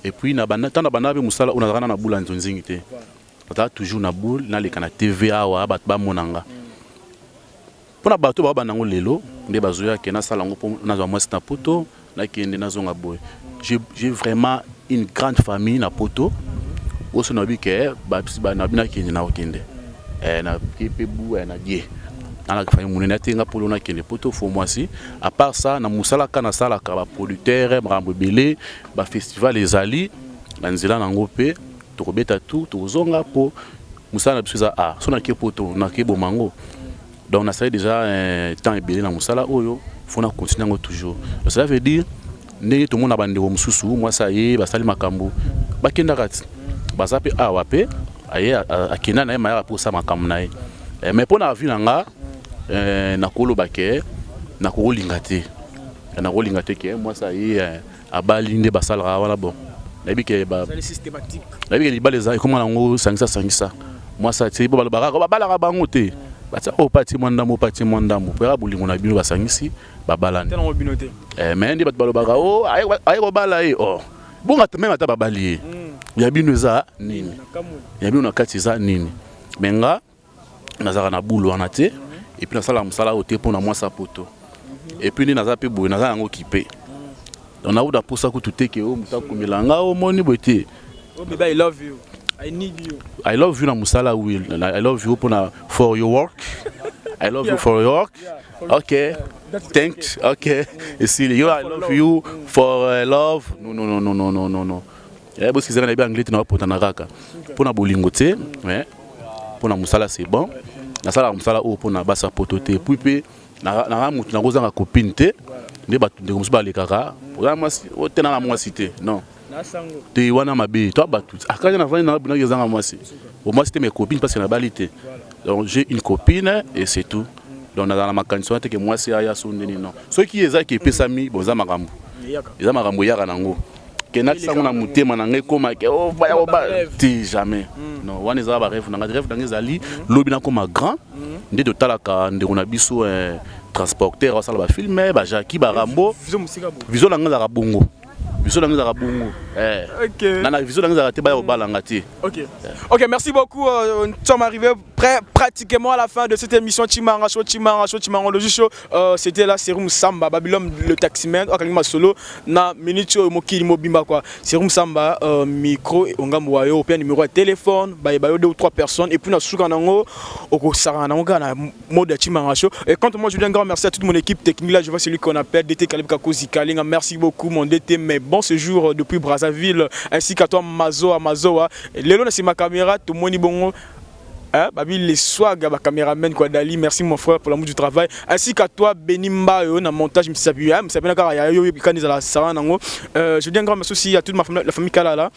et puis na banda tona banda be musala on a na bula nzonzingi te ata toujours na boule na le kana TV awa bat ba monanga pona bato ba banango lelo nde bazoya ke na sala ngo na zo moi na poto na kende na zonga boy j'ai vraiment une grande famille na poto oso na bi ke ba na bina kende na okende na kipe bu na die na ka famille munene tenga polo na kende poto fo moi si à part ça na musala kana sala ka ba producteur mrambo belé ba festival ezali na nzela na ngope to kobeta tout to zonga po musala biso a so na ke poto na ke bomango donc na ça déjà temps belé na musala oyo faut na continuer ngo toujours cela veut dire ndenge to mona bande wo mususu moi ça y ba sali makambo ba kenda kati ba zape awa pe aye akina na ma pour ça makambo na mais pour na vie nga na kolo bake na ko lingate na ko lingate ke moi ça y abali nde basala wala bon na bi ke ba systématique na bi ke libale za comment ngo sangisa moi ça ti ba bala bango te bata o pati mondamo pera bulingo na bino basangisi babalani tellement binoté mais ndi bat balobaka o ay ko bala oh bonga te même ata babali ya bino za nini ya bino na kati za nini menga nazaka na bulu wana te et puis nasala musala ote pona moi sa poto et puis ndi naza pe boye naza yango kipe on a uda posa ku tuteke o mutakumilanga o moni bote oh baby I love you I need you. I love you na musala will. I love you for your work. I love you for your work. Okay. Thanks. Okay. You see, I love you for love. No. Eh parce que ça na bien anglais na pota na raka. Pona bolingo te, mais pona musala c'est bon. Na sala musala o pona basa potote. Puis pe na mutu na kozanga copine te. Ne batu de musu ba lekaka. Vraiment o tena na moi cité. Non. Te wana mabe toi batu akanya na vani na bina gezanga mwasi au moins c'était mes copines parce que na balité donc j'ai une copine et c'est tout donc dans la makanso te que moi c'est aya sondeni non ceux qui ezaki pesami boza makambo eza makambo yaka nango ke na sango na mutema na ngai koma ke oh baya ba ti jamais non wana eza ba rêve na rêve dans ezali lobina comme grand nde de talaka ndeko na biso transporteur osala ba filmer ba Jackie ba Rambo vision na ngala bongo Ok, merci beaucoup. Nous sommes arrivés pratiquement à la fin de cette émission Chimanga Show, le show. C'était là Serum Samba, Babylone le taximan, Okalima Solo, na Minicho Mokili Mobimba quoi. Serum Samba, micro, Ongamwayo, au numéro de téléphone, bayo 2 ou 3 personnes, et puis na Soukanango, Oko Sarananga, na mode Chimanga Show. Et quand moi je dis un grand merci à toute mon équipe technique là, je vois celui qu'on appelle DT Kalib Kakozi Kalinga. Merci beaucoup mon DT, mais bon séjour depuis Brazzaville, ainsi qu'à toi Mazoa. Lelo c'est ma caméra, tout le monde bongo. Babi les swag, bah caméraman quoi Dali, merci mon frère pour l'amour du travail. Ainsi qu'à toi Benimba, on a montage, je sais bien car je dis un grand merci aussi à toute la famille Kalala.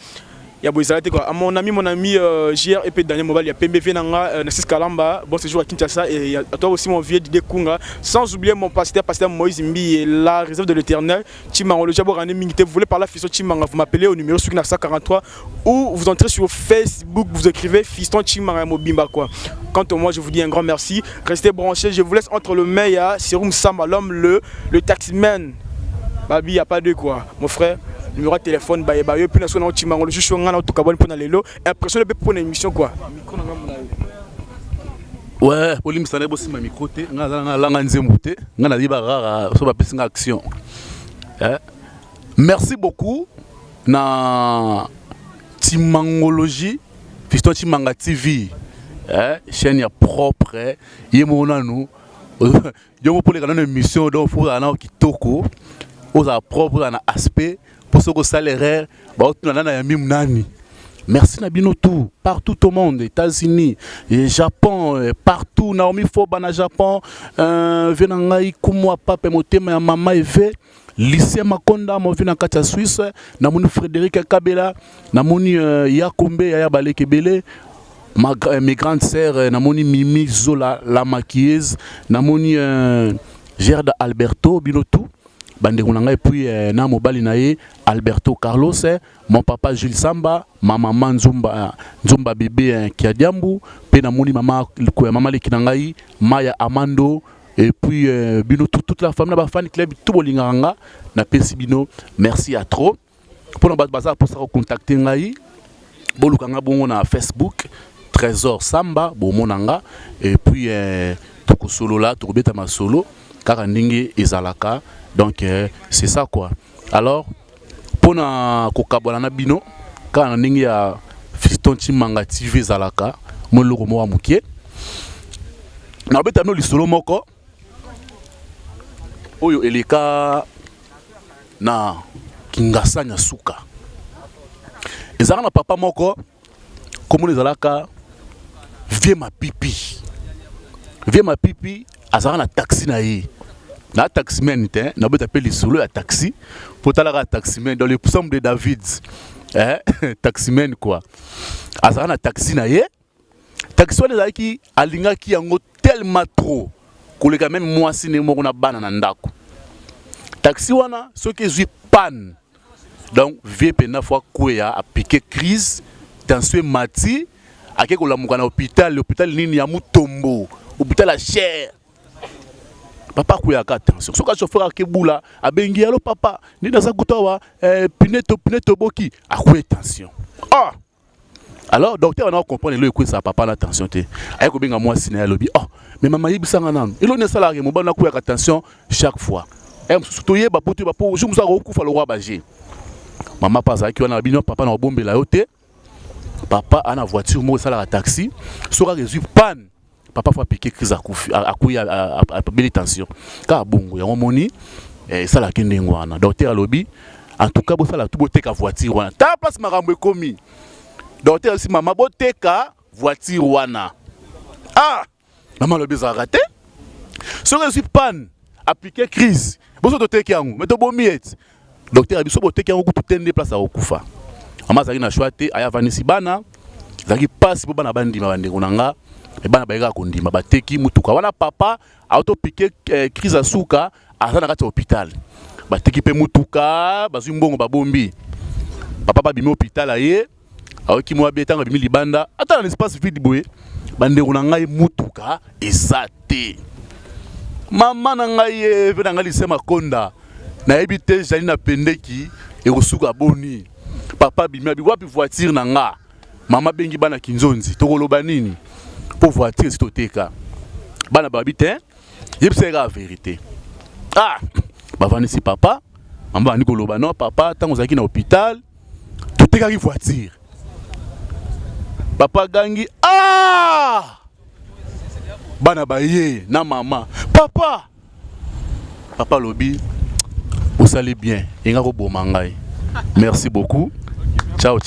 Il y a Boizalate quoi. À mon ami JR et Daniel Mobile, il y a PMBV Nanga, Nassis Kalamba, bon séjour à Kinshasa et à toi aussi mon vieux Didier Kunga. Sans oublier mon pasteur Moïse Mbi et la réserve de l'Éternel. Timang, le Jabo Rané Mingité, vous voulez parler à Fiston Timanga, vous m'appelez au numéro 143 ou vous entrez sur Facebook, vous écrivez Fiston Timanga Mobimba quoi. Quant à moi, je vous dis un grand merci. Restez branchés, je vous laisse entre le Meya, Serum Samba, l'homme, le taximan. Babi, il n'y a pas de quoi, mon frère. Numéro de téléphone, puis nous avons un je suis en tout cas pour l'élo. Impression de pour une émission quoi. Ouais, pour l'imsane aussi ma micro té, nga langa nzembuté, nga na liba rara so ba pesinga action. Merci beaucoup na Timangologie, Fiston Timanga TV. Chaîne ya propre, yemona nous. Yo pour les canaux émission donc faut ana kitoko, oza propre na aspect. Pour ce que salaire, merci Nabino tout, partout au monde, États-Unis, Japon, partout, Naomi Foba na Japon, Venangai Kumwa Pape Motema Mama Eve, lycée Makonda, mon vina Katia Suisse, Namoni Frédéric Kabela, Namoni Yakombe Yabale Kebele, mes grandes sœurs, Namoni Mimi Zola, la maquilleuse, Namoni Gerda Alberto, Binotou. Et puis na mobali nae Alberto Carlos, mon papa Jules Samba, ma maman Nzumba bébé Kiadiambu, pe na moni maman Lekinangai, Maya Amando et puis bino toute la famille na fan club tout bolinganga na pesi bino merci à trop pour na bazar pour ça contacter ngai bolukanga bongo na Facebook Trésor Samba bomonanga et puis toko solo là to beta ma solo car ndingi ezalaka. Donc c'est ça quoi. Alors pour na kokabona na bino quand ndingi ya Fiston Timanga TV zalaka mon logo mo amukie na beta no lisolo moko oyo eleka na Kingasa Nyasuka ezala na papa moko comme ezalaka vie ma pipi azala na taxi na ye. Na taximan te na beta appelé solo à taxi pour talaka taximan dans le psaume de David taximan quoi azara na taxi na ye taxi wana qui alinga ki yango tellement trop koleka même moi sine moko na bana na ndako taxi wana soki ezui panne donc vie pena fois koya a piqué crise tension mati ake kolamuka na l'hôpital nini ya Mutombo hôpital à cher. Papa kuya attention. Soka chauffeur akebula abengi allo papa ni dans kutawa pineto boki akuya attention. Ah. Alors docteur on a comprendre le que ça papa l'attention te. Ay ko benga moi sina lobi. Oh mais maman yibisanga nan. Ilo ne salarié mo bana kuya attention chaque fois. Surtout yeba potu ba po jour musa ko kufa le roi bager. Maman paza ki wana bino papa na bombela yote. Papa ana voiture mo sala taxi. Soka résout panne. Papa faut piquer crise à belle tension car bongo ya moni ça la kende ngwana docteur lobby en tout cas bo ça la tout boteka voiture wana ta place marambo ekomi docteur si mama boteka voiture wana ah maman lobby za raté so réussi panne à piquer crise bo so toteki yango mais to bomiet docteur biso boteki yango tout tende place à okufa mama zaki na choite aya vanisi bana zaki passe bo bana bandi mabande kunanga et bana baïga kondima bateki mutuka wana papa auto piqué crise à suka azana kati hôpital bateki pe mutuka bazwi mbongo babombi papa ba bimi hôpital aye aoki mwa betanga bimi libanda ata na espace vide boye bande kuna ngai mutuka ezate mama na ngai ve na ngai lisema konda na ebite jali na pendeki e kosuka boni papa bimi abi wapi voiture na nga mama bengi bana kinzonzi tokoloba nini pour voiture c'est toteka bana babite yebsera la vérité ah bavani si papa mamba ni koloba non papa tango zaki na hôpital toteka ki voiture papa gangi ah bana baye na mama papa lobi vous allez bien inga ko bomangai merci beaucoup ciao